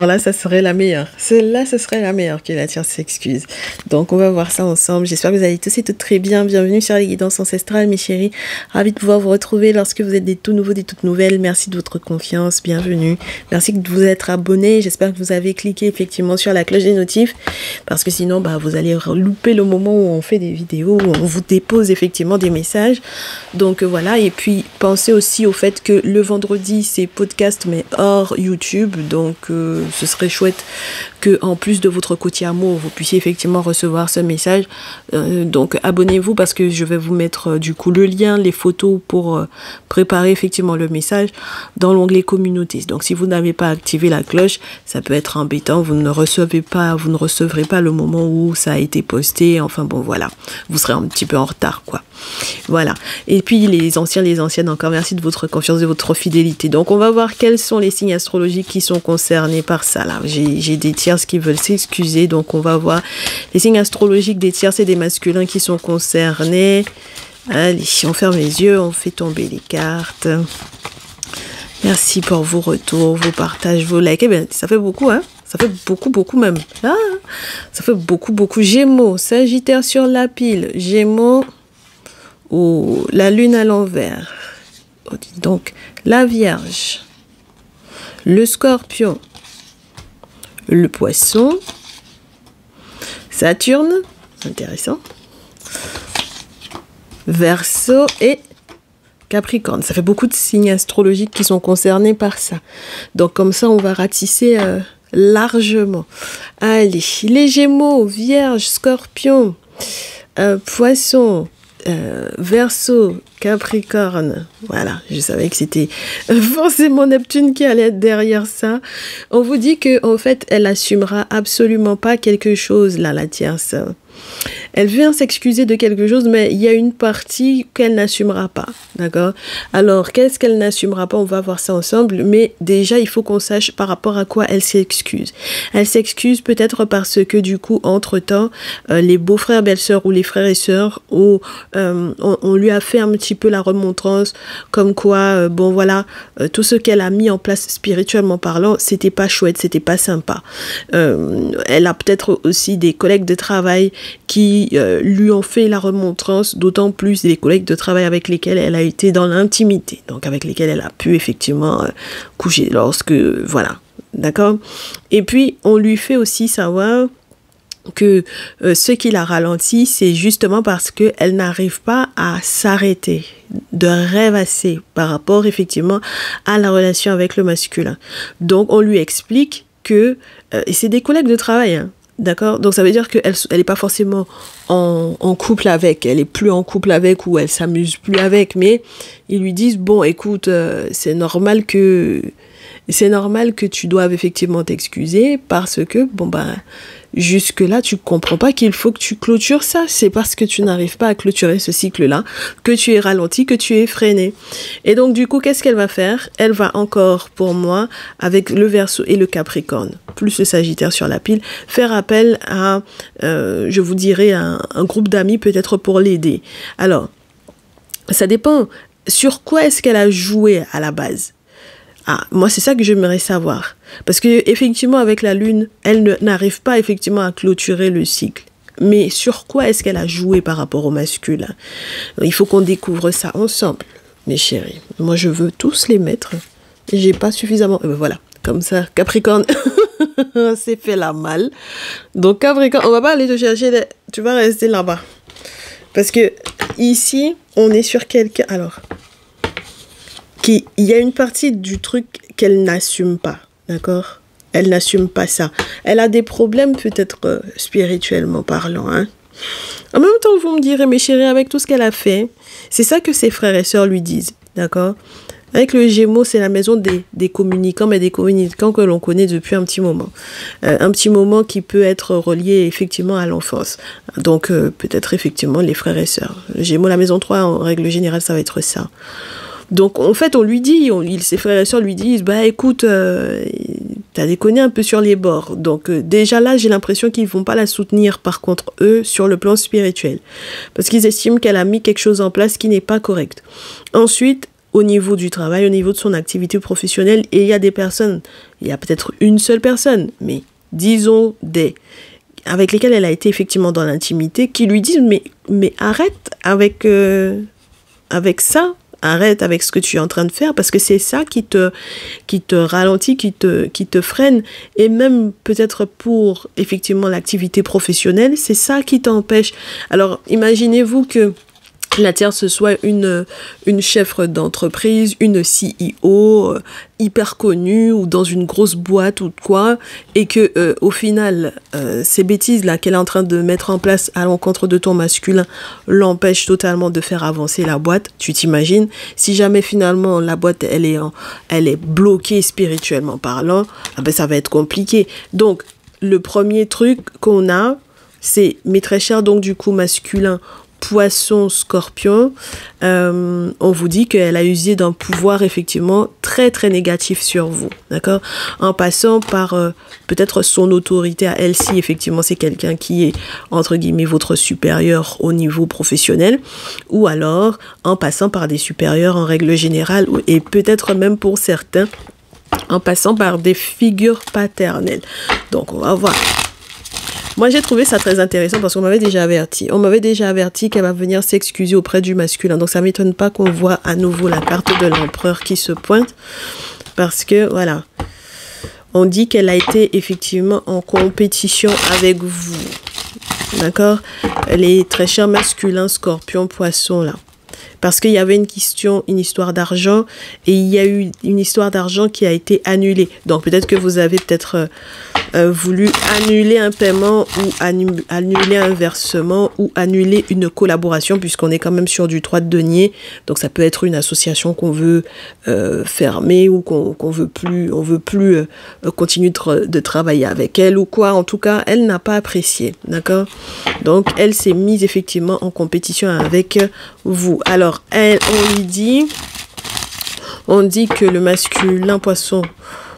Là, ça serait la meilleure. Celle-là, ce serait la meilleure que la tierce s'excuse. Donc, on va voir ça ensemble. J'espère que vous allez tous et toutes très bien. Bienvenue sur les guidances ancestrales, mes chéris. Ravi de pouvoir vous retrouver lorsque vous êtes des tout nouveaux, des toutes nouvelles. Merci de votre confiance. Bienvenue. Merci de vous être abonnés. J'espère que vous avez cliqué effectivement sur la cloche des notifs. Parce que sinon, vous allez louper le moment où on fait des vidéos, où on vous dépose effectivement des messages. Donc, voilà. Et puis, pensez aussi au fait que le vendredi, c'est podcast, mais hors YouTube. Donc, ce serait chouette que, en plus de votre côté amour, vous puissiez effectivement recevoir ce message. Donc, abonnez-vous parce que je vais vous mettre du coup le lien, les photos pour préparer effectivement le message dans l'onglet communauté. Donc, si vous n'avez pas activé la cloche, ça peut être embêtant. Vous ne recevrez pas le moment où ça a été posté. Enfin bon, voilà. Vous serez un petit peu en retard, quoi. Voilà. Et puis les anciens, les anciennes, encore merci de votre confiance, de votre fidélité. Donc on va voir quels sont les signes astrologiques qui sont concernés par ça. Là, j'ai des tierces qui veulent s'excuser. Donc on va voir les signes astrologiques des tierces et des masculins qui sont concernés. Allez, on ferme les yeux, on fait tomber les cartes. Merci pour vos retours, vos partages, vos likes. Eh bien, ça fait beaucoup, hein? Ça fait beaucoup, beaucoup même. Ah, ça fait beaucoup, beaucoup. Gémeaux, Sagittaire sur la pile. Gémeaux. Oh, la lune à l'envers. Oh, donc, la Vierge, le Scorpion, le Poisson, Saturne, intéressant, Verseau et Capricorne. Ça fait beaucoup de signes astrologiques qui sont concernés par ça. Donc, comme ça, on va ratisser largement. Allez, les Gémeaux, Vierge, Scorpion, Poisson, Verseau, Capricorne, voilà, je savais que c'était forcément Neptune qui allait être derrière ça. On vous dit que en fait, elle assumera absolument pas quelque chose là, la tierce. Elle vient s'excuser de quelque chose, mais il y a une partie qu'elle n'assumera pas, d'accord? Alors, qu'est-ce qu'elle n'assumera pas? On va voir ça ensemble, mais déjà, il faut qu'on sache par rapport à quoi elle s'excuse. Elle s'excuse peut-être parce que, du coup, entre-temps, les beaux-frères, belles-sœurs ou les frères et sœurs, on lui a fait un petit peu la remontrance, comme quoi, bon, voilà, tout ce qu'elle a mis en place spirituellement parlant, c'était pas chouette, c'était pas sympa. Elle a peut-être aussi des collègues de travail qui lui ont fait la remontrance, d'autant plus les collègues de travail avec lesquels elle a été dans l'intimité, donc avec lesquels elle a pu effectivement coucher lorsque, voilà, d'accord. Et puis, on lui fait aussi savoir que ce qui la ralentit, c'est justement parce qu'elle n'arrive pas à s'arrêter de rêvasser par rapport effectivement à la relation avec le masculin. Donc, on lui explique que, et c'est des collègues de travail, hein, d'accord? Donc, ça veut dire qu'elle n'est pas forcément en couple avec, elle est plus en couple avec ou elle s'amuse plus avec, mais ils lui disent, bon, écoute, c'est normal que tu doives effectivement t'excuser parce que, bon, jusque-là, tu comprends pas qu'il faut que tu clôtures ça. C'est parce que tu n'arrives pas à clôturer ce cycle-là que tu es ralenti, que tu es freiné. Et donc, du coup, qu'est-ce qu'elle va faire? Elle va encore, pour moi, avec le Verseau et le Capricorne, plus le Sagittaire sur la pile, faire appel à, je vous dirais, un groupe d'amis peut-être pour l'aider. Alors, ça dépend sur quoi est-ce qu'elle a joué à la base. Ah, moi, c'est ça que j'aimerais savoir. Parce que effectivement, avec la Lune, elle n'arrive pas effectivement à clôturer le cycle. Mais sur quoi est-ce qu'elle a joué par rapport au masculin? Il faut qu'on découvre ça ensemble, mes chéris. Moi, je veux tous les mettre. J'ai pas suffisamment... voilà, comme ça, Capricorne, c'est fait la malle. Donc, Capricorne, on va pas aller te chercher... Tu vas rester là-bas. Parce que ici, on est sur quelqu'un... Alors... il y a une partie du truc qu'elle n'assume pas, d'accord? Elle n'assume pas ça. Elle a des problèmes peut-être spirituellement parlant, hein. En même temps, vous me direz, mes chéris, avec tout ce qu'elle a fait, c'est ça que ses frères et sœurs lui disent, d'accord? Avec le Gémeaux, c'est la maison des communicants, mais des communicants que l'on connaît depuis un petit moment. Un petit moment qui peut être relié effectivement à l'enfance. Donc, peut-être effectivement les frères et sœurs. Le Gémeaux, la maison 3, en règle générale, ça va être ça. Donc, en fait, on lui dit, ses frères et sœurs lui disent, écoute, t'as déconné un peu sur les bords. Donc, déjà là, j'ai l'impression qu'ils vont pas la soutenir, par contre, eux, sur le plan spirituel. Parce qu'ils estiment qu'elle a mis quelque chose en place qui n'est pas correct. Ensuite, au niveau du travail, au niveau de son activité professionnelle. Et il y a des personnes, il y a peut-être une seule personne, mais disons avec lesquelles elle a été effectivement dans l'intimité, qui lui disent mais arrête avec ça. Arrête avec ce que tu es en train de faire parce que c'est ça qui te ralentit, qui te freine. Et même peut-être pour effectivement l'activité professionnelle, c'est ça qui t'empêche. Alors, imaginez-vous que la tierce, ce soit une chef d'entreprise, une CEO hyper connue ou dans une grosse boîte ou quoi, et que au final, ces bêtises-là qu'elle est en train de mettre en place à l'encontre de ton masculin l'empêchent totalement de faire avancer la boîte. Tu t'imagines, si jamais finalement la boîte, elle est bloquée spirituellement parlant, ça va être compliqué. Donc, le premier truc qu'on a, c'est mes très chers, donc du coup masculin, Poisson, Scorpion, on vous dit qu'elle a usé d'un pouvoir effectivement très très négatif sur vous, d'accord? En passant par peut-être son autorité à elle, si effectivement c'est quelqu'un qui est entre guillemets votre supérieur au niveau professionnel, ou alors en passant par des supérieurs en règle générale, et peut-être même pour certains en passant par des figures paternelles. Donc on va voir. Moi, j'ai trouvé ça très intéressant parce qu'on m'avait déjà averti. On m'avait déjà averti qu'elle va venir s'excuser auprès du masculin. Donc, ça ne m'étonne pas qu'on voit à nouveau la carte de l'empereur qui se pointe. Parce que, voilà, on dit qu'elle a été effectivement en compétition avec vous. D'accord? Les très chers masculins, Scorpion, Poisson, là. Parce qu'il y avait une histoire d'argent et il y a eu une histoire d'argent qui a été annulée. Donc, peut-être que vous avez voulu annuler un paiement ou annuler un versement ou annuler une collaboration puisqu'on est quand même sur du 3 de denier. Donc, ça peut être une association qu'on veut fermer ou qu'on veut plus continuer de travailler avec elle ou quoi. En tout cas, elle n'a pas apprécié. D'accord? Donc, elle s'est mise effectivement en compétition avec vous. Alors, on dit que le masculin Poisson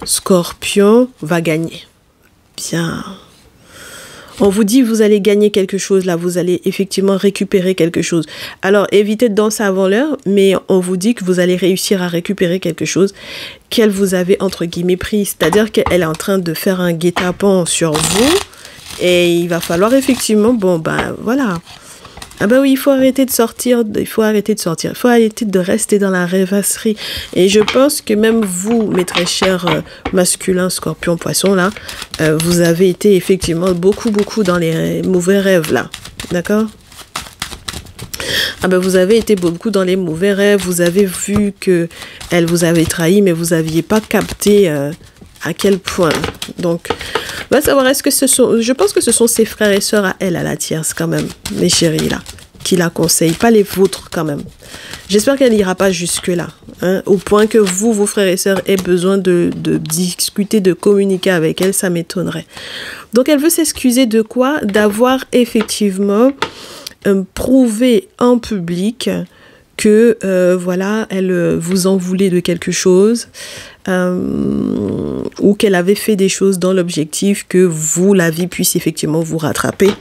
Scorpion va gagner. Bien. On vous dit vous allez gagner quelque chose là, vous allez effectivement récupérer quelque chose. Alors évitez de danser avant l'heure, mais on vous dit que vous allez réussir à récupérer quelque chose qu'elle vous avait entre guillemets pris. C'est-à-dire qu'elle est en train de faire un guet-apens sur vous et il va falloir effectivement, voilà. Ah oui, il faut arrêter de sortir, il faut arrêter de rester dans la rêvasserie. Et je pense que même vous, mes très chers masculins, Scorpion, Poisson, là, vous avez été effectivement beaucoup dans les mauvais rêves, là. D'accord? Vous avez été beaucoup dans les mauvais rêves, vous avez vu que elle vous avait trahi, mais vous n'aviez pas capté à quel point. Donc, on va savoir, je pense que ce sont ses frères et sœurs à elle, à la tierce quand même, mes chéris là, qui la conseillent, pas les vôtres quand même. J'espère qu'elle n'ira pas jusque-là, hein, au point que vous, vos frères et sœurs, aient besoin de discuter, de communiquer avec elle, ça m'étonnerait. Donc, elle veut s'excuser de quoi? D'avoir effectivement prouvé en public que, voilà, elle vous en voulait de quelque chose, ou qu'elle avait fait des choses dans l'objectif que vous, la vie, puisse effectivement vous rattraper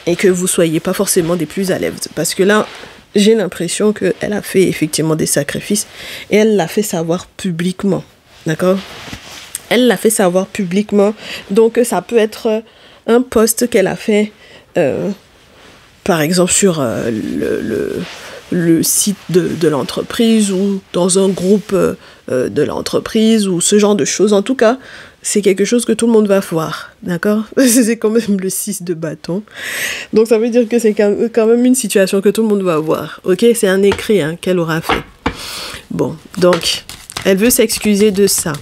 et que vous soyez pas forcément des plus à l'aise. Parce que là, j'ai l'impression qu'elle a fait effectivement des sacrifices et elle l'a fait savoir publiquement. D'accord? Elle l'a fait savoir publiquement. Donc, ça peut être un post qu'elle a fait, par exemple, sur le site de l'entreprise ou dans un groupe de l'entreprise ou ce genre de choses. En tout cas, c'est quelque chose que tout le monde va voir, d'accord? C'est quand même le 6 de bâton. Donc, ça veut dire que c'est quand même une situation que tout le monde va voir, ok? C'est un écrit qu'elle aura fait. Bon, donc, elle veut s'excuser de ça.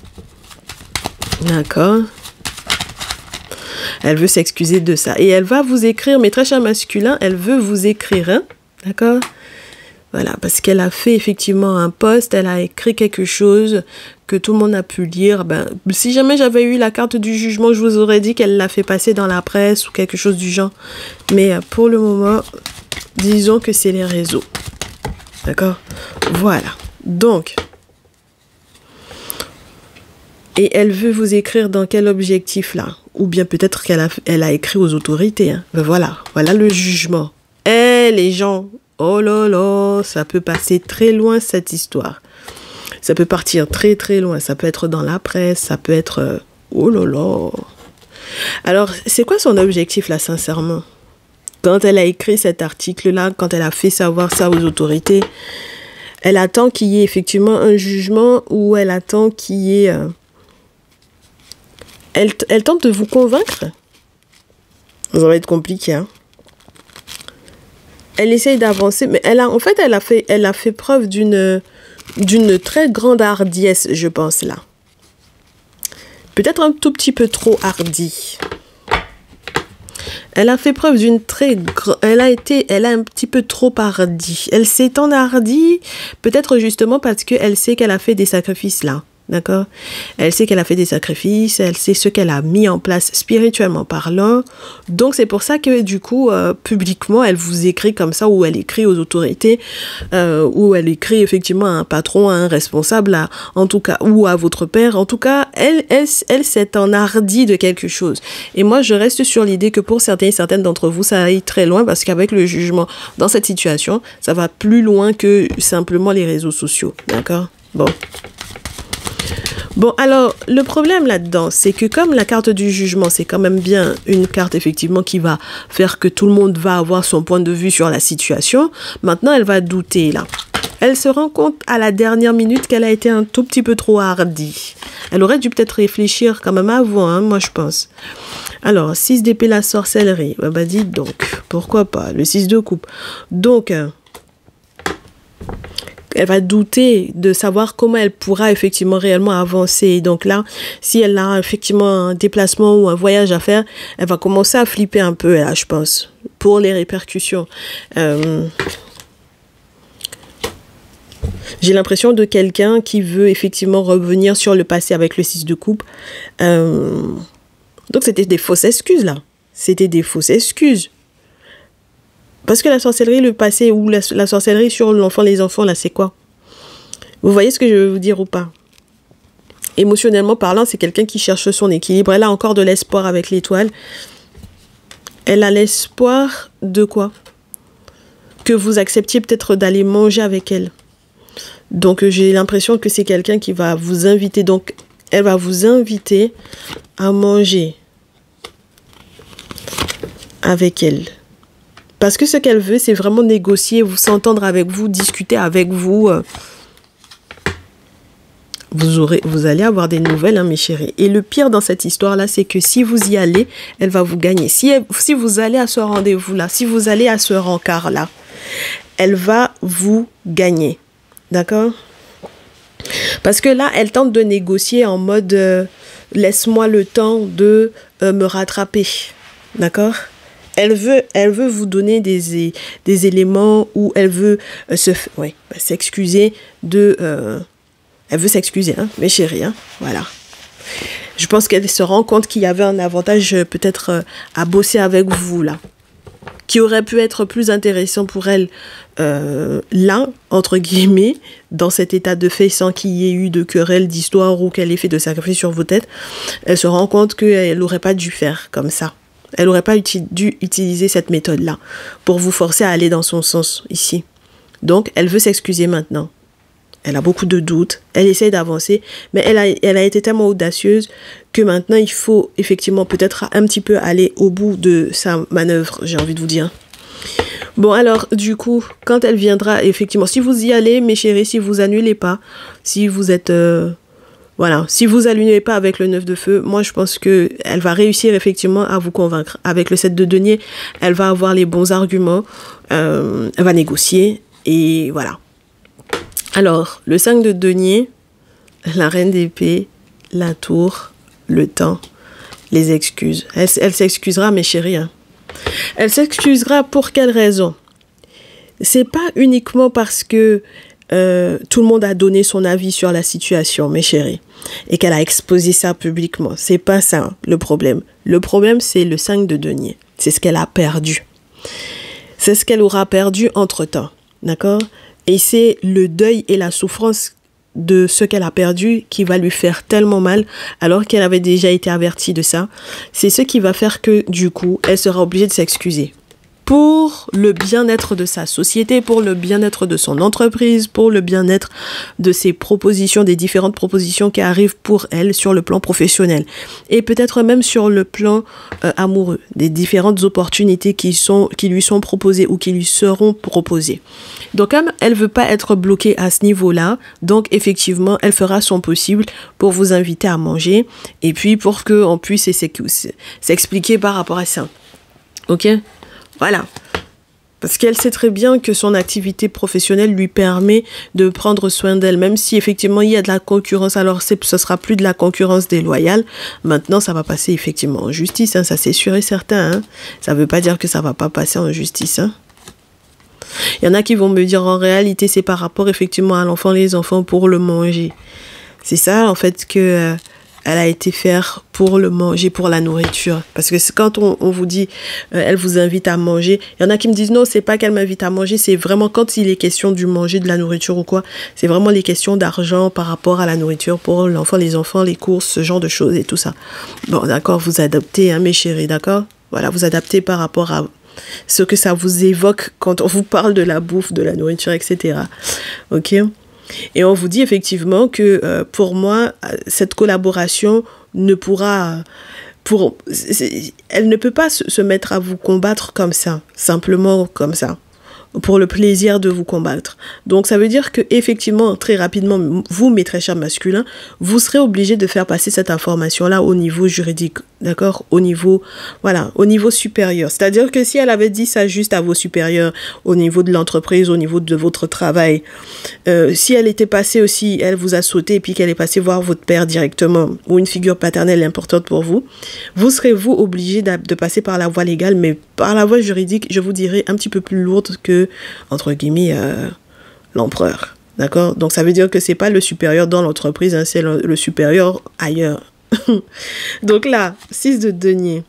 D'accord? Elle veut s'excuser de ça. Et elle va vous écrire, mes très chers masculins, elle veut vous écrire, d'accord? Voilà, parce qu'elle a fait effectivement un post, elle a écrit quelque chose que tout le monde a pu lire. Si jamais j'avais eu la carte du jugement, je vous aurais dit qu'elle l'a fait passer dans la presse ou quelque chose du genre. Mais pour le moment, disons que c'est les réseaux. D'accord? Voilà. Donc, et elle veut vous écrire dans quel objectif là? Ou bien peut-être qu'elle a écrit aux autorités. Voilà le jugement. Les gens... Oh là là, ça peut passer très loin cette histoire. Ça peut partir très très loin. Ça peut être dans la presse, ça peut être... oh là là. Alors, c'est quoi son objectif là, sincèrement? Quand elle a écrit cet article-là, quand elle a fait savoir ça aux autorités, elle attend qu'il y ait effectivement un jugement ou elle attend qu'il y ait... Elle tente de vous convaincre. Ça va être compliqué, hein. Elle essaye d'avancer, mais elle a fait preuve d'une très grande hardiesse, je pense, là. Peut-être un tout petit peu trop hardie. Elle a fait preuve d'une très grande... Elle a un petit peu trop hardie. Elle s'est enhardie, peut-être justement parce qu'elle sait qu'elle a fait des sacrifices, là. D'accord? Elle sait qu'elle a fait des sacrifices, elle sait ce qu'elle a mis en place spirituellement parlant. Donc, c'est pour ça que, du coup, publiquement, elle vous écrit comme ça, ou elle écrit aux autorités, ou elle écrit effectivement à un patron, à un responsable, en tout cas, ou à votre père. En tout cas, elle s'est enhardie de quelque chose. Et moi, je reste sur l'idée que pour certains et certaines d'entre vous, ça aille très loin, parce qu'avec le jugement dans cette situation, ça va plus loin que simplement les réseaux sociaux. D'accord? Bon, alors, le problème là-dedans, c'est que comme la carte du jugement, c'est quand même bien une carte, effectivement, qui va faire que tout le monde va avoir son point de vue sur la situation, maintenant, elle va douter, là. Elle se rend compte à la dernière minute qu'elle a été un tout petit peu trop hardie. Elle aurait dû peut-être réfléchir quand même avant, hein, moi, je pense. Alors, 6 d'épée, la sorcellerie. Bah, dites donc, pourquoi pas, le 6 de coupe. Donc... elle va douter de savoir comment elle pourra effectivement réellement avancer. Donc là, si elle a effectivement un déplacement ou un voyage à faire, elle va commencer à flipper un peu, là, je pense, pour les répercussions. J'ai l'impression de quelqu'un qui veut effectivement revenir sur le passé avec le 6 de coupe. Donc c'était des fausses excuses, là. C'était des fausses excuses. Parce que la sorcellerie, le passé, ou la sorcellerie sur l'enfant, les enfants, là, c'est quoi? Vous voyez ce que je veux vous dire ou pas? Émotionnellement parlant, c'est quelqu'un qui cherche son équilibre. Elle a encore de l'espoir avec l'étoile. Elle a l'espoir de quoi? Que vous acceptiez peut-être d'aller manger avec elle. Donc, j'ai l'impression que c'est quelqu'un qui va vous inviter. Donc, elle va vous inviter à manger avec elle. Parce que ce qu'elle veut, c'est vraiment négocier, s'entendre avec vous, discuter avec vous. Vous allez avoir des nouvelles, hein, mes chéris. Et le pire dans cette histoire-là, c'est que si vous y allez, elle va vous gagner. Si vous allez à ce rendez-vous-là, si vous allez à ce rencard-là, elle va vous gagner. D'accord? Parce que là, elle tente de négocier en mode laisse-moi le temps de me rattraper. D'accord? Elle veut vous donner des éléments où elle veut s'excuser de... elle veut s'excuser, hein, mes chéris, hein, voilà. Je pense qu'elle se rend compte qu'il y avait un avantage peut-être à bosser avec vous, là. Qui aurait pu être plus intéressant pour elle, là, entre guillemets, dans cet état de fait, sans qu'il y ait eu de querelle, d'histoire ou qu'elle ait fait de sacrifice sur vos têtes. Elle se rend compte qu'elle n'aurait pas dû faire comme ça. Elle n'aurait pas dû utiliser cette méthode-là pour vous forcer à aller dans son sens ici. Donc, elle veut s'excuser maintenant. Elle a beaucoup de doutes. Elle essaie d'avancer, mais elle a été tellement audacieuse que maintenant, il faut effectivement peut-être un petit peu aller au bout de sa manœuvre, j'ai envie de vous dire. Bon, alors, du coup, quand elle viendra, effectivement, si vous y allez, mes chéris, si vous annulez pas, si vous êtes... voilà, si vous n'allumez pas avec le 9 de feu, moi je pense qu'elle va réussir effectivement à vous convaincre. Avec le 7 de denier, elle va avoir les bons arguments, elle va négocier et voilà. Alors, le 5 de denier, la reine d'épée, la tour, le temps, les excuses. Elle s'excusera, mes chéris. Hein. Elle s'excusera pour quelle raison? C'est pas uniquement parce que tout le monde a donné son avis sur la situation, mes chéris, et qu'elle a exposé ça publiquement. C'est pas ça, hein, le problème. Le problème, c'est le 5 de denier. C'est ce qu'elle a perdu. C'est ce qu'elle aura perdu entre-temps. D'accord? Et c'est le deuil et la souffrance de ce qu'elle a perdu qui va lui faire tellement mal, alors qu'elle avait déjà été avertie de ça. C'est ce qui va faire que, du coup, elle sera obligée de s'excuser. pour le bien-être de sa société, pour le bien-être de son entreprise, pour le bien-être de ses propositions, des différentes propositions qui arrivent pour elle sur le plan professionnel. Et peut-être même sur le plan amoureux, des différentes opportunités qui lui sont proposées ou qui lui seront proposées. Donc, comme elle ne veut pas être bloquée à ce niveau-là, donc effectivement, elle fera son possible pour vous inviter à manger et puis pour qu'on puisse s'expliquer par rapport à ça. Ok ? Voilà. Parce qu'elle sait très bien que son activité professionnelle lui permet de prendre soin d'elle, même si effectivement il y a de la concurrence. Alors ce sera plus de la concurrence déloyale. Maintenant, ça va passer effectivement en justice, hein, ça c'est sûr et certain. Hein. Ça ne veut pas dire que ça va pas passer en justice. Hein. Il y en a qui vont me dire en réalité c'est par rapport effectivement à l'enfant, les enfants pour le manger. C'est ça en fait que... elle a été faire pour le manger, pour la nourriture. Parce que quand on vous dit, elle vous invite à manger, il y en a qui me disent, non, c'est pas qu'elle m'invite à manger, c'est vraiment quand il est question du manger, de la nourriture ou quoi, c'est vraiment les questions d'argent par rapport à la nourriture pour l'enfant, les enfants, les courses, ce genre de choses et tout ça. Bon, d'accord, vous adaptez, hein, mes chéris, d'accord? Voilà, vous adaptez par rapport à ce que ça vous évoque quand on vous parle de la bouffe, de la nourriture, etc. Ok? Et on vous dit effectivement que pour moi, cette collaboration ne pourra... elle ne peut pas se mettre à vous combattre comme ça, simplement comme ça, pour le plaisir de vous combattre. Donc ça veut dire que effectivement, très rapidement, vous, mes très chers masculins, vous serez obligés de faire passer cette information-là au niveau juridique, d'accord? Au niveau, voilà, au niveau supérieur. C'est-à-dire que si elle avait dit ça juste à vos supérieurs, au niveau de l'entreprise, au niveau de votre travail, si elle était passée aussi, elle vous a sauté et puis qu'elle est passée voir votre père directement ou une figure paternelle importante pour vous, vous serez vous obligés de passer par la voie légale, mais par la voie juridique, je vous dirais un petit peu plus lourde que, entre guillemets, l'empereur. D'accord? Donc ça veut dire que c'est pas le supérieur dans l'entreprise, hein, c'est le supérieur ailleurs. Donc là, 6 de denier.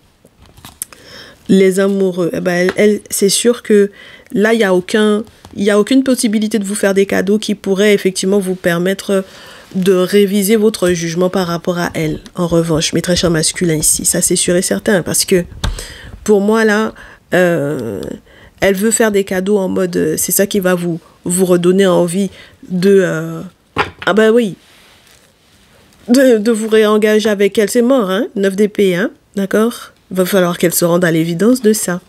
Les amoureux, eh ben, c'est sûr que là, il n'y a aucune possibilité de vous faire des cadeaux qui pourraient effectivement vous permettre de réviser votre jugement par rapport à elle. En revanche, mes très chers masculins ici, ça c'est sûr et certain, parce que pour moi là, elle veut faire des cadeaux en mode, c'est ça qui va vous redonner envie de, ah ben oui, de vous réengager avec elle. C'est mort, hein, 9 d'épée, hein, d'accord? Il va falloir qu'elle se rende à l'évidence de ça.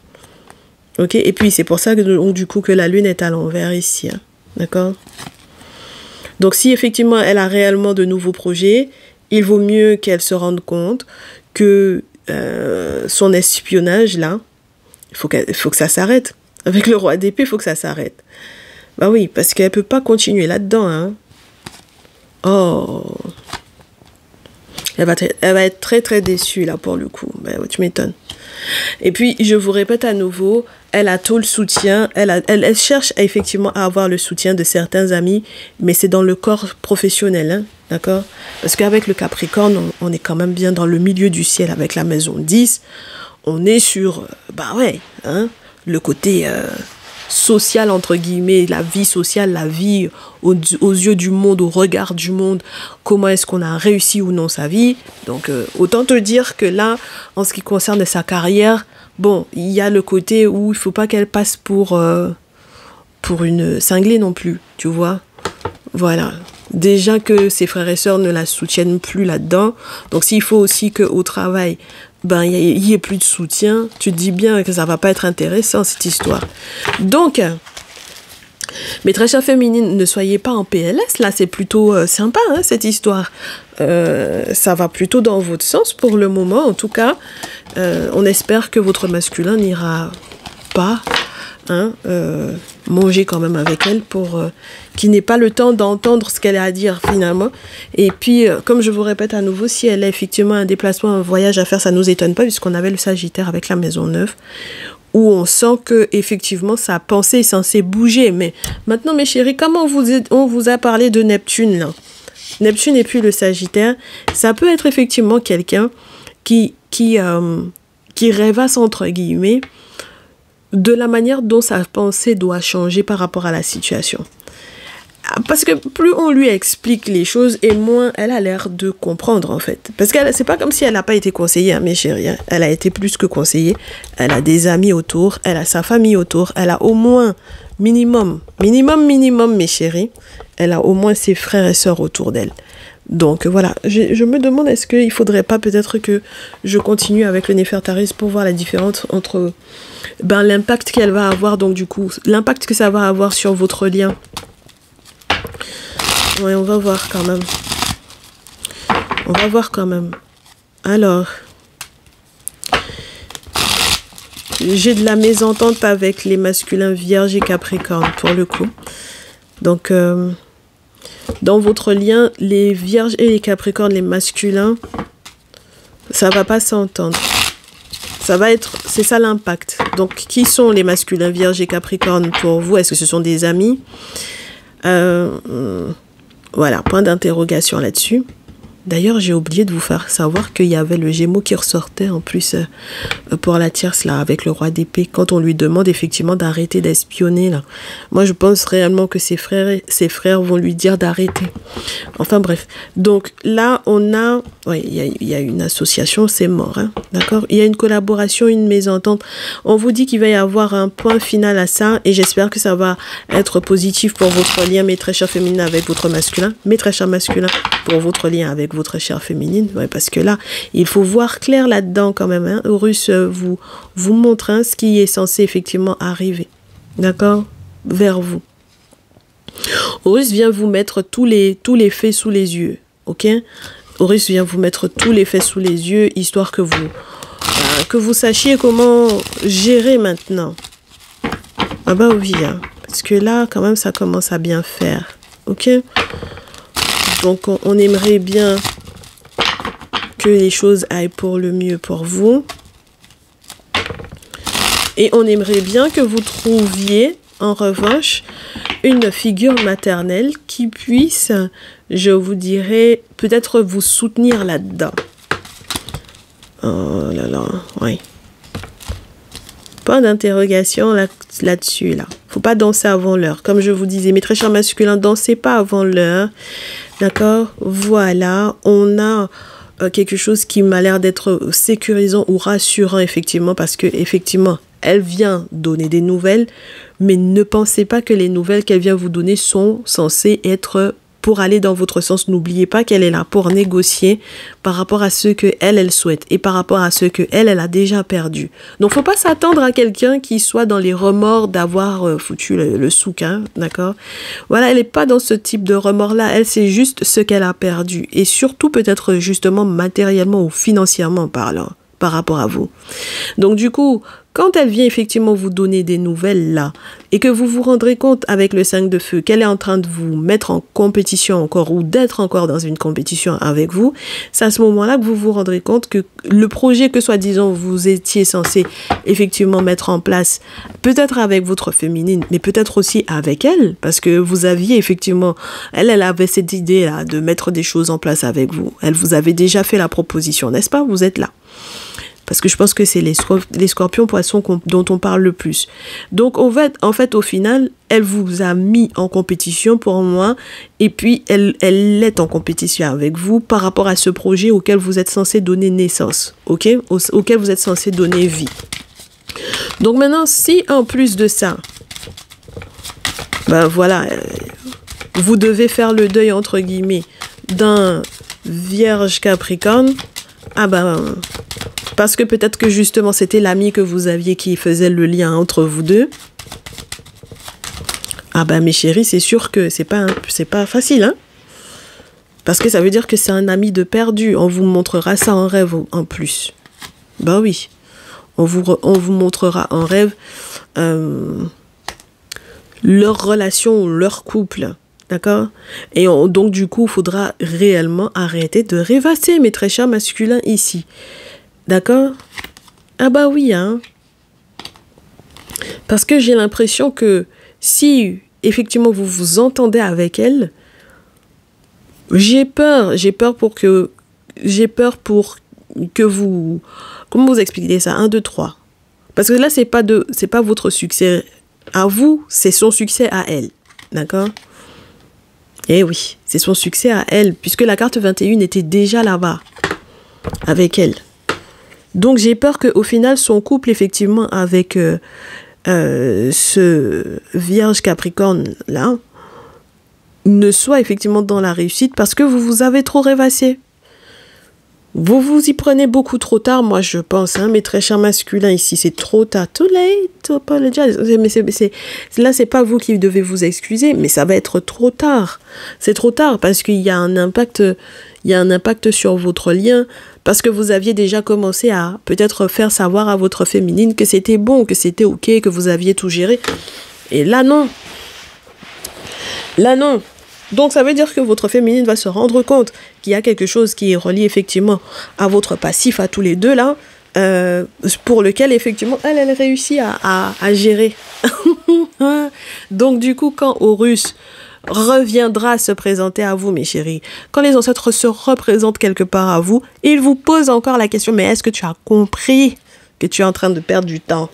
Ok? Et puis, c'est pour ça que, du coup, que la lune est à l'envers ici. Hein, d'accord? Donc, si effectivement, elle a réellement de nouveaux projets, il vaut mieux qu'elle se rende compte que son espionnage, là, il faut que ça s'arrête. Avec le roi d'épée, il faut que ça s'arrête. Bah oui, parce qu'elle ne peut pas continuer là-dedans. Hein. Oh... Elle va être très très déçue là pour le coup. Ben, tu m'étonnes. Et puis je vous répète à nouveau, elle a tout le soutien. Elle cherche effectivement à avoir le soutien de certains amis, mais c'est dans le corps professionnel, hein, d'accord? Parce qu'avec le Capricorne, on est quand même bien dans le milieu du ciel avec la maison 10. On est sur, bah ouais, hein, le côté social entre guillemets, la vie sociale, la vie aux yeux du monde, au regard du monde, comment est-ce qu'on a réussi ou non sa vie. Donc autant te dire que là, en ce qui concerne sa carrière, bon, il y a le côté où il faut pas qu'elle passe pour une cinglée non plus, tu vois. Voilà. Déjà que ses frères et sœurs ne la soutiennent plus là-dedans. Donc s'il faut aussi qu'au travail, ben, il y ait plus de soutien, tu te dis bien que ça va pas être intéressant cette histoire. Donc, mes très chères féminines, ne soyez pas en PLS, là c'est plutôt sympa hein, cette histoire. Ça va plutôt dans votre sens pour le moment, en tout cas. On espère que votre masculin n'ira pas manger quand même avec elle pour qu'il n'ait pas le temps d'entendre ce qu'elle a à dire finalement. Et puis, comme je vous répète à nouveau, si elle a effectivement un déplacement, un voyage à faire, ça ne nous étonne pas puisqu'on avait le Sagittaire avec la maison 9 où on sent que effectivement sa pensée est censée bouger. Mais maintenant, mes chéris, comme on vous a parlé de Neptune là, Neptune et puis le Sagittaire, ça peut être effectivement quelqu'un qui rêvasse entre guillemets de la manière dont sa pensée doit changer par rapport à la situation. Parce que plus on lui explique les choses et moins elle a l'air de comprendre en fait. Parce que c'est pas comme si elle n'a pas été conseillée, hein, mes chéris. Hein. Elle a été plus que conseillée. Elle a des amis autour, elle a sa famille autour, elle a au moins minimum, mes chéris. Elle a au moins ses frères et sœurs autour d'elle. Donc voilà, je me demande est-ce qu'il faudrait pas peut-être que je continue avec le Néfertaris pour voir la différence entre l'impact qu'elle va avoir, donc du coup, l'impact que ça va avoir sur votre lien. Ouais, on va voir quand même. On va voir quand même. Alors, j'ai de la mésentente avec les masculins Vierge et Capricorne pour le coup. Donc, dans votre lien, les Vierges et les Capricornes, les masculins, ça va pas s'entendre. Ça va être, c'est ça l'impact. Donc, qui sont les masculins Vierge et Capricorne pour vous? Est-ce que ce sont des amis? Voilà, point d'interrogation là-dessus. D'ailleurs, j'ai oublié de vous faire savoir qu'il y avait le Gémeaux qui ressortait en plus pour la tierce, là, avec le roi d'épée, quand on lui demande effectivement d'arrêter d'espionner, là. Moi, je pense réellement que ses frères vont lui dire d'arrêter. Enfin, bref. Donc, là, on a... Oui, il y a une association, c'est mort, hein, d'accord? Il y a une collaboration, une mésentente. On vous dit qu'il va y avoir un point final à ça, et j'espère que ça va être positif pour votre lien, mes très chers féminines, avec votre masculin, mes très chers masculins, pour votre lien avec votre chère féminine, ouais, parce que là, il faut voir clair là-dedans quand même. Hein. Horus vous montre hein, ce qui est censé effectivement arriver, d'accord, vers vous. Horus vient vous mettre tous les faits sous les yeux, ok. Horus vient vous mettre tous les faits sous les yeux, histoire que vous sachiez comment gérer maintenant. Ah bah oui, hein, parce que là, quand même, ça commence à bien faire, ok. Donc, on aimerait bien que les choses aillent pour le mieux pour vous. Et on aimerait bien que vous trouviez, en revanche, une figure maternelle qui puisse, je vous dirais, peut-être vous soutenir là-dedans. Oh là là, oui. Point d'interrogation là-dessus, là. Faut pas danser avant l'heure. Comme je vous disais, mes très chers masculins, dansez pas avant l'heure. D'accord? Voilà, on a quelque chose qui m'a l'air d'être sécurisant ou rassurant, effectivement, parce que, effectivement, elle vient donner des nouvelles, mais ne pensez pas que les nouvelles qu'elle vient vous donner sont censées être pour aller dans votre sens. N'oubliez pas qu'elle est là pour négocier par rapport à ce que elle souhaite et par rapport à ce que elle a déjà perdu. Donc, faut pas s'attendre à quelqu'un qui soit dans les remords d'avoir foutu le souk, hein, d'accord? Voilà, elle n'est pas dans ce type de remords-là. Elle, c'est juste ce qu'elle a perdu. Et surtout, peut-être justement matériellement ou financièrement parlant par rapport à vous. Donc, du coup, quand elle vient effectivement vous donner des nouvelles là, et que vous vous rendrez compte avec le 5 de feu qu'elle est en train de vous mettre en compétition encore, ou d'être encore dans une compétition avec vous, c'est à ce moment-là que vous vous rendrez compte que le projet que soi-disant vous étiez censé effectivement mettre en place, peut-être avec votre féminine, mais peut-être aussi avec elle, parce que vous aviez effectivement, elle avait cette idée là de mettre des choses en place avec vous. Elle vous avait déjà fait la proposition, n'est-ce pas? Vous êtes là. Parce que je pense que c'est les scorpions poissons dont on parle le plus. Donc, en fait, au final, elle vous a mis en compétition pour moi. Et puis, elle est en compétition avec vous par rapport à ce projet auquel vous êtes censé donner naissance. Ok? Auquel vous êtes censé donner vie. Donc, maintenant, si en plus de ça, ben voilà, vous devez faire le deuil, entre guillemets, d'un Vierge Capricorne, ah ben... Parce que peut-être que justement, c'était l'ami que vous aviez qui faisait le lien entre vous deux. Ah ben mes chéris, c'est sûr que c'est pas facile, hein. Parce que ça veut dire que c'est un ami de perdu. On vous montrera ça en rêve en plus. Ben oui. On vous montrera en rêve leur relation, leur couple. D'accord? Et donc du coup, il faudra réellement arrêter de rêvasser, mes très chers masculins ici. D'accord? Ah bah oui, hein. Parce que j'ai l'impression que si effectivement vous vous entendez avec elle, j'ai peur pour que vous... Comment vous expliquer ça? 1, 2, 3. Parce que là, c'est pas votre succès à vous, c'est son succès à elle. D'accord? Eh oui, c'est son succès à elle, puisque la carte 21 était déjà là-bas, avec elle. Donc j'ai peur qu'au final, son couple, effectivement, avec ce Vierge Capricorne-là, ne soit effectivement dans la réussite, parce que vous vous avez trop rêvassé. Vous vous y prenez beaucoup trop tard, moi je pense, hein, mes très chers masculins ici, c'est trop tard. Too late to apologize. Mais là, c'est pas vous qui devez vous excuser, mais ça va être trop tard. C'est trop tard parce qu'il y a un impact, sur votre lien, parce que vous aviez déjà commencé à peut-être faire savoir à votre féminine que c'était bon, que c'était ok, que vous aviez tout géré. Et là, non. Là, non. Donc, ça veut dire que votre féminine va se rendre compte qu'il y a quelque chose qui est relié effectivement à votre passif, à tous les deux là, pour lequel effectivement elle réussit à gérer. Donc, du coup, quand Horus reviendra se présenter à vous, mes chéris, quand les ancêtres se représentent quelque part à vous, ils vous posent encore la question, mais est-ce que tu as compris que tu es en train de perdre du temps?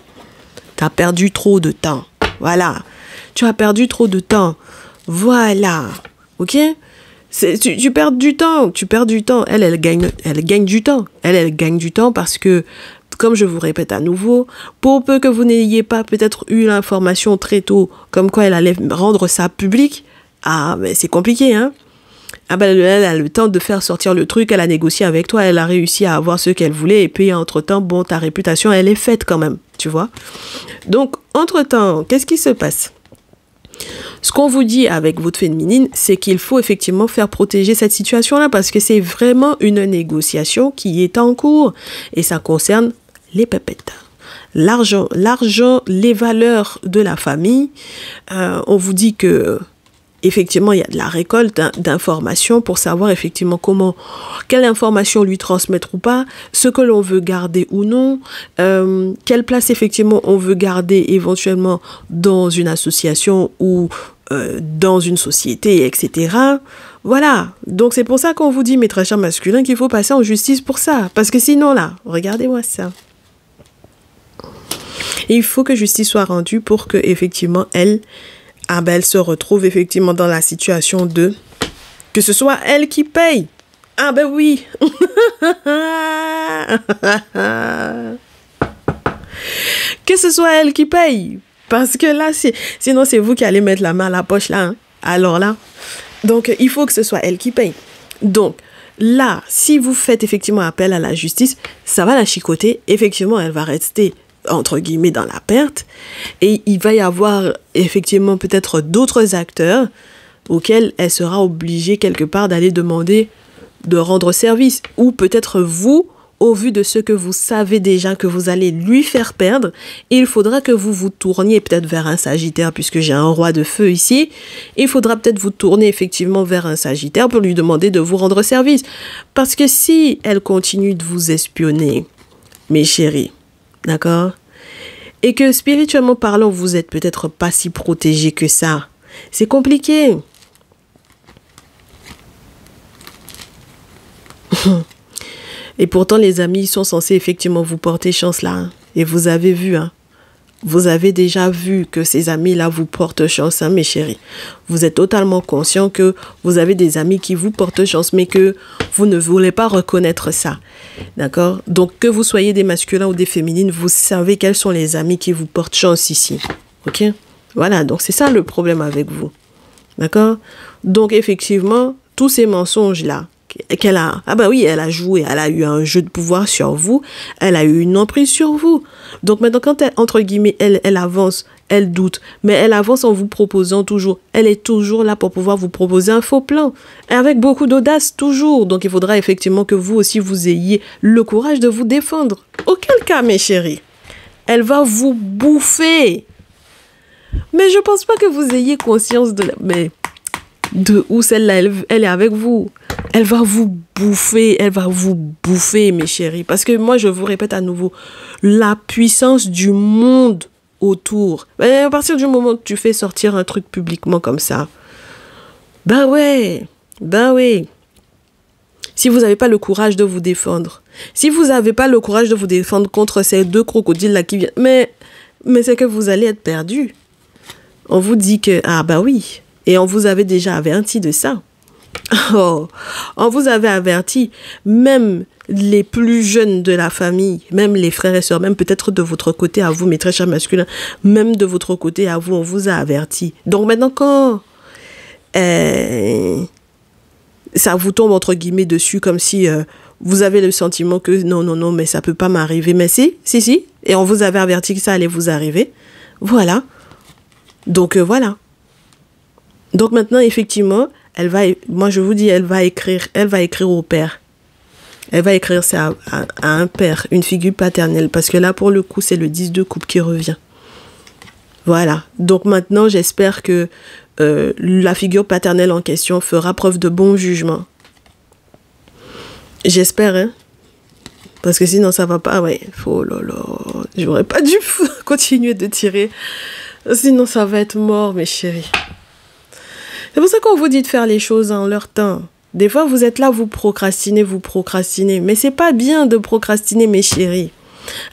Tu as perdu trop de temps. Voilà. Tu as perdu trop de temps. Voilà, ok? Tu perds du temps, Elle gagne du temps. Elle gagne du temps parce que, comme je vous répète à nouveau, pour peu que vous n'ayez pas peut-être eu l'information très tôt, comme quoi elle allait rendre ça public, mais c'est compliqué, hein? Elle a le temps de faire sortir le truc, elle a négocié avec toi, elle a réussi à avoir ce qu'elle voulait, et puis entre-temps, bon, ta réputation, elle est faite quand même, tu vois? Donc, entre-temps, qu'est-ce qui se passe? Ce qu'on vous dit avec votre féminine, c'est qu'il faut effectivement faire protéger cette situation-là parce que c'est vraiment une négociation qui est en cours et ça concerne les pépettes. L'argent, les valeurs de la famille. On vous dit que effectivement, il y a de la récolte d'informations pour savoir effectivement quelle information lui transmettre ou pas, ce que l'on veut garder ou non, quelle place effectivement on veut garder éventuellement dans une association ou dans une société, etc. Voilà. Donc c'est pour ça qu'on vous dit, mes très chers masculins, qu'il faut passer en justice pour ça. Parce que sinon là, regardez-moi ça. Il faut que justice soit rendue pour que effectivement elle se retrouve effectivement dans la situation que ce soit elle qui paye. Ah ben oui. Que ce soit elle qui paye. Parce que là, sinon c'est vous qui allez mettre la main à la poche là. Hein. Alors là, donc il faut que ce soit elle qui paye. Donc là, si vous faites effectivement appel à la justice, ça va la chicoter. Effectivement, elle va rester entre guillemets dans la perte et il va y avoir effectivement peut-être d'autres acteurs auxquels elle sera obligée quelque part d'aller demander de rendre service ou peut-être vous, au vu de ce que vous savez déjà que vous allez lui faire perdre, il faudra que vous vous tourniez peut-être vers un Sagittaire puisque j'ai un roi de feu ici, il faudra peut-être vous tourner effectivement vers un Sagittaire pour lui demander de vous rendre service parce que si elle continue de vous espionner, mes chéris, d'accord? Et que spirituellement parlant, vous êtes peut-être pas si protégé que ça. C'est compliqué. Et pourtant, les amis sont censés effectivement vous porter chance là. Hein. Et vous avez vu, hein. Vous avez déjà vu que ces amis-là vous portent chance, hein, mes chéris. Vous êtes totalement conscient que vous avez des amis qui vous portent chance, mais que vous ne voulez pas reconnaître ça. D'accord? Donc, que vous soyez des masculins ou des féminines, vous savez quels sont les amis qui vous portent chance ici. Ok? Voilà, donc c'est ça le problème avec vous. D'accord? Donc, effectivement, tous ces mensonges-là, qu'elle a, elle a joué, elle a eu un jeu de pouvoir sur vous, elle a eu une emprise sur vous. Donc maintenant, quand elle, entre guillemets, elle avance, elle doute, mais elle avance en vous proposant toujours, elle est toujours là pour pouvoir vous proposer un faux plan, et avec beaucoup d'audace toujours. Donc il faudra effectivement que vous aussi, vous ayez le courage de vous défendre. Auquel cas, mes chéris, elle va vous bouffer. Mais je pense pas que vous ayez conscience de où celle-là, elle est avec vous. Elle va vous bouffer, mes chéris. Parce que moi, je vous répète à nouveau, la puissance du monde autour. À partir du moment où tu fais sortir un truc publiquement comme ça, ben ouais. Si vous n'avez pas le courage de vous défendre, si vous n'avez pas le courage de vous défendre contre ces deux crocodiles-là qui viennent, mais c'est que vous allez être perdu. On vous dit que, oui, Et on vous avait déjà averti de ça. Oh, on vous avait averti, même les plus jeunes de la famille, même les frères et sœurs, même peut-être de votre côté à vous, mes très chers masculins, même de votre côté à vous, on vous a averti. Donc maintenant, quand ça vous tombe entre guillemets dessus, comme si vous avez le sentiment que non, mais ça peut pas m'arriver. Mais si, et on vous avait averti que ça allait vous arriver. Voilà. Donc voilà. Donc maintenant, effectivement, moi je vous dis, elle va écrire au père. Elle va écrire ça à un père, une figure paternelle, parce que là, pour le coup, c'est le 10 de coupe qui revient. Voilà. Donc maintenant, j'espère que la figure paternelle en question fera preuve de bon jugement. J'espère, hein. Parce que sinon, ça va pas, ouais. Oh là là, j'aurais pas dû continuer de tirer. Sinon, ça va être mort, mes chéris. C'est pour ça qu'on vous dit de faire les choses en leur temps. Des fois, vous êtes là, vous procrastinez. Mais c'est pas bien de procrastiner, mes chéris.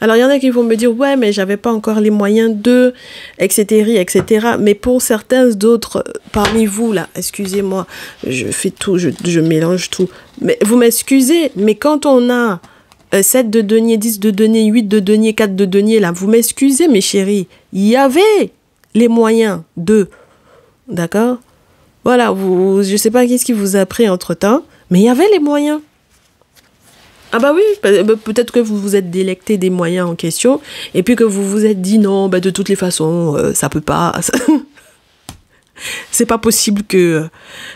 Alors, il y en a qui vont me dire, ouais, mais j'avais pas encore les moyens de, etc. Mais pour certains d'autres, parmi vous, là, excusez-moi, je fais tout, je mélange tout. Mais vous m'excusez, mais quand on a 7 de denier, 10 de denier, 8 de denier, 4 de denier, là, vous m'excusez, mes chéris, il y avait les moyens de, d'accord? Voilà, je sais pas qu'est-ce qui vous a pris entre-temps, mais il y avait les moyens. Ah bah oui, peut-être que vous vous êtes délecté des moyens en question, et puis que vous vous êtes dit non, bah de toutes les façons, ça peut pas... c'est pas possible que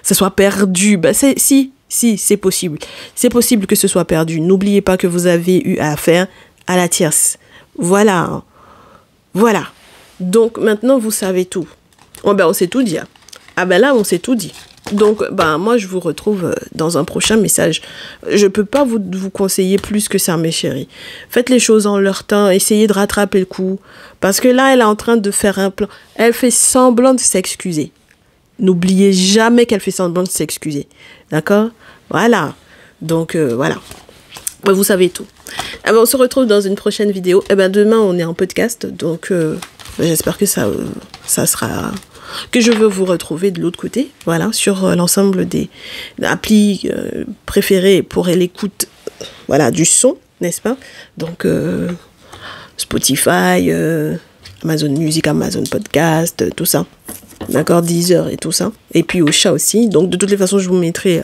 ça soit perdu. Bah si, c'est possible. C'est possible que ce soit perdu. N'oubliez pas que vous avez eu affaire à la tierce. Voilà. Donc maintenant, vous savez tout. Oh ben on sait tout dire. Ah ben là, on s'est tout dit. Donc, moi, je vous retrouve dans un prochain message. Je peux pas vous conseiller plus que ça, mes chéris. Faites les choses en leur temps. Essayez de rattraper le coup. Parce que là, elle est en train de faire un plan. Elle fait semblant de s'excuser. N'oubliez jamais qu'elle fait semblant de s'excuser. D'accord? Voilà. Donc, voilà. Vous savez tout. On se retrouve dans une prochaine vidéo. Demain, on est en podcast. Donc, j'espère que ça sera... que je veux vous retrouver de l'autre côté, voilà, sur l'ensemble des applis préférées pour l'écoute, voilà, du son, n'est-ce pas? Donc, Spotify, Amazon Music, Amazon Podcast, tout ça, d'accord, Deezer et tout ça, et puis au chat aussi. Donc, de toutes les façons, je vous mettrai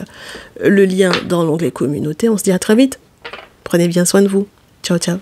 le lien dans l'onglet communauté. On se dit à très vite. Prenez bien soin de vous. Ciao, ciao.